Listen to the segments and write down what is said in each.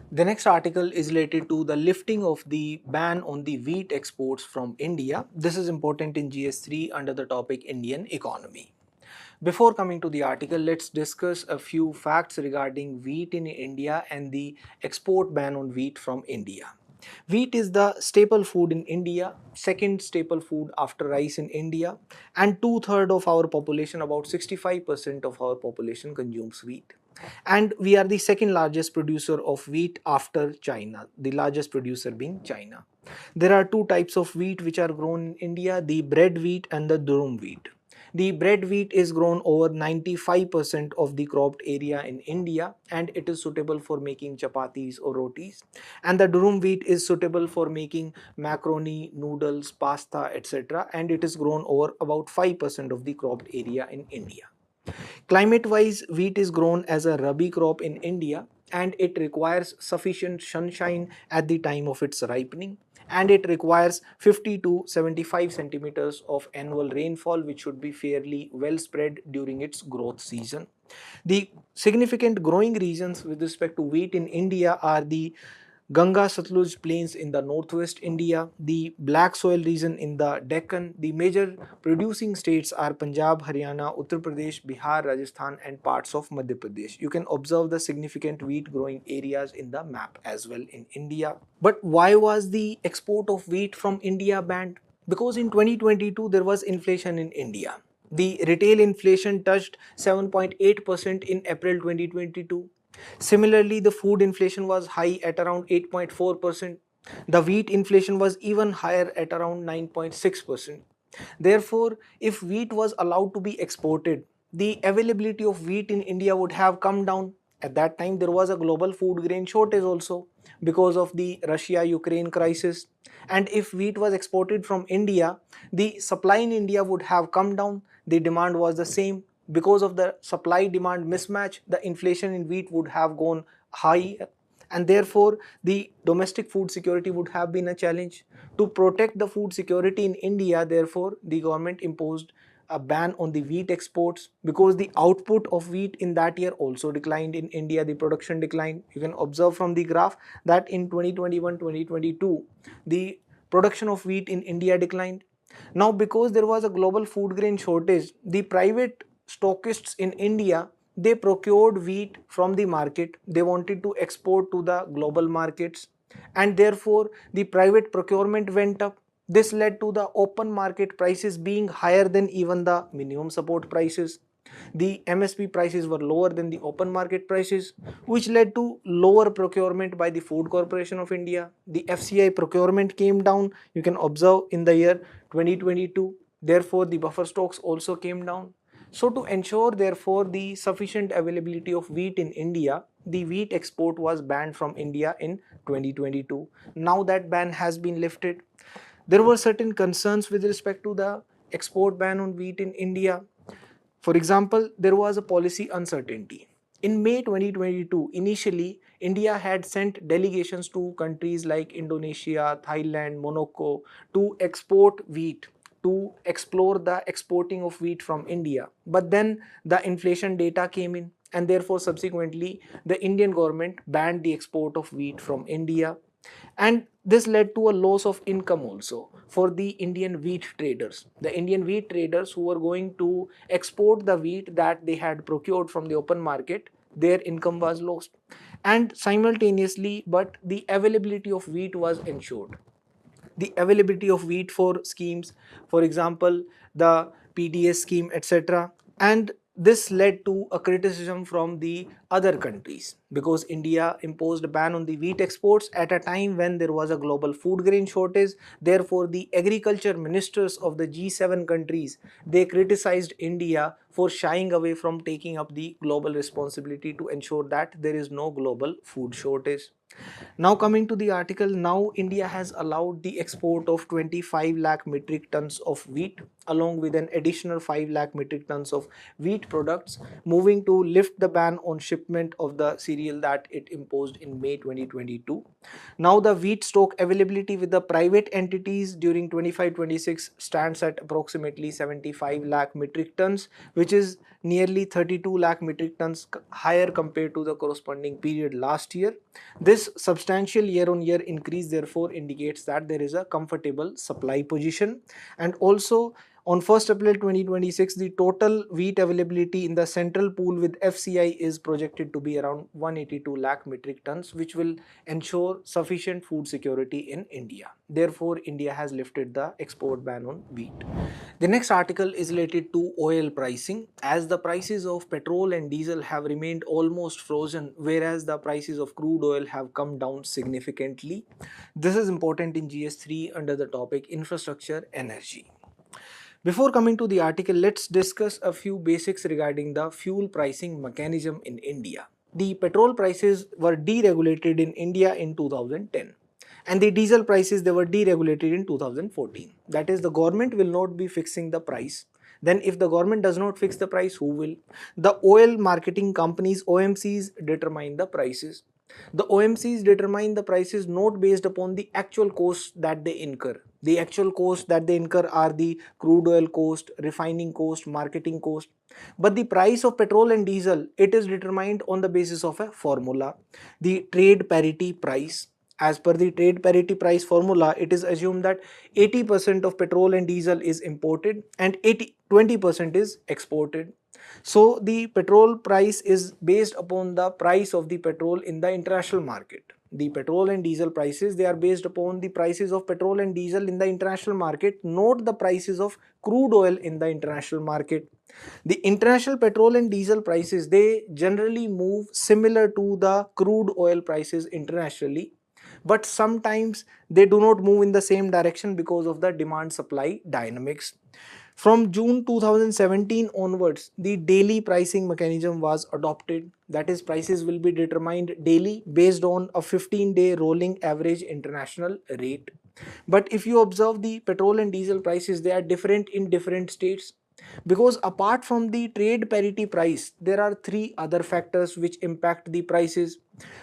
The next article is related to the lifting of the ban on the wheat exports from India. This is important in GS3 under the topic Indian economy. Before coming to the article, let's discuss a few facts regarding wheat in India and the export ban on wheat from India. Wheat is the staple food in India, second staple food after rice in India, and two-thirds of our population, about 65% of our population consumes wheat. And we are the second largest producer of wheat after China, the largest producer being China. There are two types of wheat which are grown in India, the bread wheat and the durum wheat. The bread wheat is grown over 95% of the cropped area in India, and it is suitable for making chapatis or rotis. And the durum wheat is suitable for making macaroni, noodles, pasta, etc. And it is grown over about 5% of the cropped area in India. Climate wise, wheat is grown as a rabi crop in India, and it requires sufficient sunshine at the time of its ripening, and it requires 50 to 75 centimeters of annual rainfall, which should be fairly well spread during its growth season. The significant growing regions with respect to wheat in India are the Ganga Satluj plains in the northwest India, the black soil region in the Deccan. The major producing states are Punjab, Haryana, Uttar Pradesh, Bihar, Rajasthan, and parts of Madhya Pradesh. You can observe the significant wheat growing areas in the map as well in India. But why was the export of wheat from India banned? Because in 2022 there was inflation in India. The retail inflation touched 7.8% in April 2022. Similarly, the food inflation was high at around 8.4%. The wheat inflation was even higher at around 9.6%. Therefore, if wheat was allowed to be exported, the availability of wheat in India would have come down. At that time, there was a global food grain shortage also because of the Russia-Ukraine crisis. And if wheat was exported from India, the supply in India would have come down. The demand was the same. Because of the supply-demand mismatch, the inflation in wheat would have gone high, and therefore the domestic food security would have been a challenge. To protect the food security in India, therefore the government imposed a ban on the wheat exports, because the output of wheat in that year also declined in India. The production declined. You can observe from the graph that in 2021-2022 the production of wheat in India declined. Now, because there was a global food grain shortage, the private stockists in India, they procured wheat from the market. They wanted to export to the global markets, and therefore the private procurement went up. This led to the open market prices being higher than even the minimum support prices. The MSP prices were lower than the open market prices, which led to lower procurement by the Food Corporation of India. The FCI procurement came down. You can observe in the year 2022. Therefore, the buffer stocks also came down. So, to ensure, therefore, the sufficient availability of wheat in India, the wheat export was banned from India in 2022. Now that ban has been lifted. There were certain concerns with respect to the export ban on wheat in India. For example, there was a policy uncertainty. In May 2022, initially, India had sent delegations to countries like Indonesia, Thailand, Morocco to export wheat, to explore the exporting of wheat from India. But then the inflation data came in, and therefore, subsequently, the Indian government banned the export of wheat from India. And this led to a loss of income also for the Indian wheat traders. The Indian wheat traders who were going to export the wheat that they had procured from the open market, their income was lost. And simultaneously, but the availability of wheat was ensured. The availability of wheat for schemes, for example, the PDS scheme, etc. And this led to a criticism from the other countries, because India imposed a ban on the wheat exports at a time when there was a global food grain shortage. Therefore, the agriculture ministers of the G7 countries, they criticized India for shying away from taking up the global responsibility to ensure that there is no global food shortage. Now coming to the article, now India has allowed the export of 25 lakh metric tons of wheat along with an additional 5 lakh metric tons of wheat products, moving to lift the ban on shipment shipment of the cereal that it imposed in May 2022. Now the wheat stock availability with the private entities during 25-26 stands at approximately 75 lakh metric tons, which is nearly 32 lakh metric tons higher compared to the corresponding period last year. This substantial year-on-year increase therefore indicates that there is a comfortable supply position. And also on 1st April 2026, the total wheat availability in the central pool with FCI is projected to be around 182 lakh metric tons, which will ensure sufficient food security in India. Therefore, India has lifted the export ban on wheat. The next article is related to oil pricing, as the prices of petrol and diesel have remained almost frozen, whereas the prices of crude oil have come down significantly. This is important in GS3 under the topic infrastructure energy. Before coming to the article, let's discuss a few basics regarding the fuel pricing mechanism in India. The petrol prices were deregulated in India in 2010, and the diesel prices, they were deregulated in 2014. That is, the government will not be fixing the price. Then if the government does not fix the price, who will? The oil marketing companies, OMCs, determine the prices. The OMCs determine the prices not based upon the actual costs that they incur. The actual costs that they incur are the crude oil cost, refining cost, marketing cost. But the price of petrol and diesel, it is determined on the basis of a formula, the trade parity price. As per the trade parity price formula, it is assumed that 80% of petrol and diesel is imported and 20% is exported. So the petrol price is based upon the price of the petrol in the international market. The petrol and diesel prices, they are based upon the prices of petrol and diesel in the international market, not the prices of crude oil in the international market. The international petrol and diesel prices, they generally move similar to the crude oil prices internationally, but sometimes they do not move in the same direction because of the demand supply dynamics. From June 2017 onwards, the daily pricing mechanism was adopted. That is, prices will be determined daily based on a 15-day rolling average international rate. But if you observe the petrol and diesel prices, they are different in different states, because apart from the trade parity price, there are three other factors which impact the prices.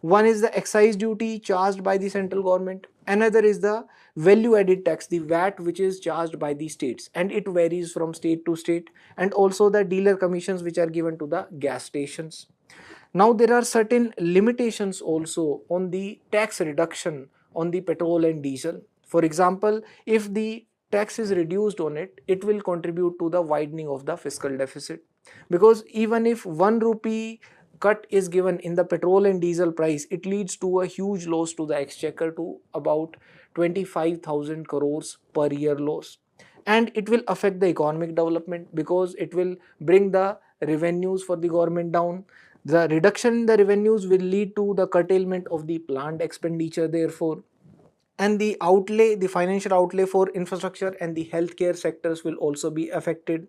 One is the excise duty charged by the central government. Another is the value added tax, the VAT, which is charged by the states, and it varies from state to state. And also the dealer commissions which are given to the gas stations. Now there are certain limitations also on the tax reduction on the petrol and diesel. For example, if the tax is reduced on it, it will contribute to the widening of the fiscal deficit, because even if 1 rupee cut is given in the petrol and diesel price, it leads to a huge loss to the exchequer, to about 25,000 crores per year loss. And it will affect the economic development, because it will bring the revenues for the government down. The reduction in the revenues will lead to the curtailment of the planned expenditure, therefore, and the outlay, the financial outlay for infrastructure and the healthcare sectors will also be affected.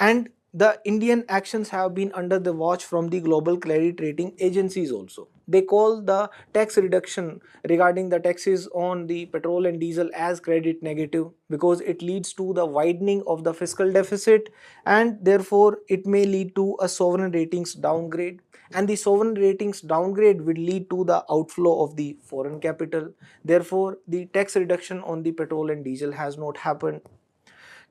And the Indian actions have been under the watch from the global credit rating agencies also. They call the tax reduction regarding the taxes on the petrol and diesel as credit negative, because it leads to the widening of the fiscal deficit, and therefore it may lead to a sovereign ratings downgrade, and the sovereign ratings downgrade will lead to the outflow of the foreign capital. Therefore, the tax reduction on the petrol and diesel has not happened.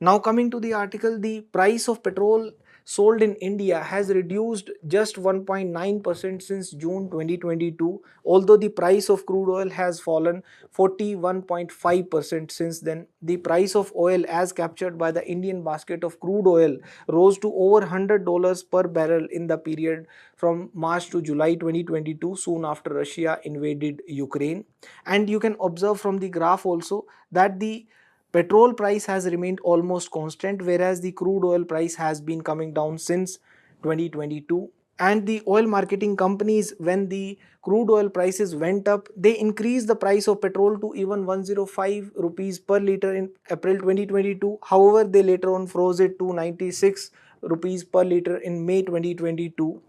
Now coming to the article, the price of petrol sold in India has reduced just 1.9% since June 2022, although the price of crude oil has fallen 41.5% since then. The price of oil as captured by the Indian basket of crude oil rose to over $100 per barrel in the period from March to July 2022, soon after Russia invaded Ukraine. And you can observe from the graph also that the petrol price has remained almost constant, whereas the crude oil price has been coming down since 2022. And the oil marketing companies, when the crude oil prices went up, they increased the price of petrol to even 105 rupees per liter in April 2022. However, they later on froze it to 96 rupees per liter in May 2022.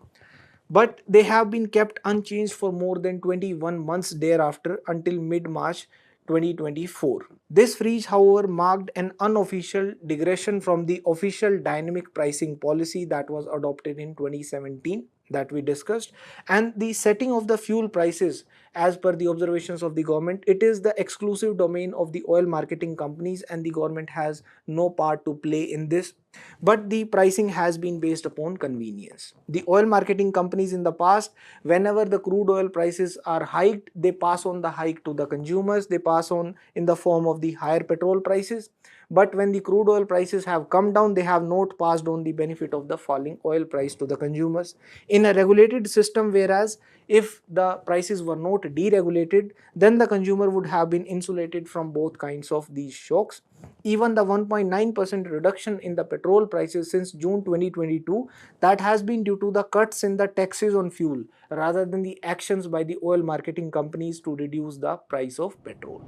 But they have been kept unchanged for more than 21 months thereafter until mid-March 2024. This freeze, however, marked an unofficial digression from the official dynamic pricing policy that was adopted in 2017. that we discussed, and the setting of the fuel prices as per the observations of the government, it is the exclusive domain of the oil marketing companies and the government has no part to play in this. But the pricing has been based upon convenience. The oil marketing companies in the past, whenever the crude oil prices are hiked, they pass on the hike to the consumers, they pass on in the form of the higher petrol prices. But when the crude oil prices have come down, they have not passed on the benefit of the falling oil price to the consumers. In a regulated system, whereas if the prices were not deregulated, then the consumer would have been insulated from both kinds of these shocks. Even the 1.9% reduction in the petrol prices since June 2022, that has been due to the cuts in the taxes on fuel rather than the actions by the oil marketing companies to reduce the price of petrol.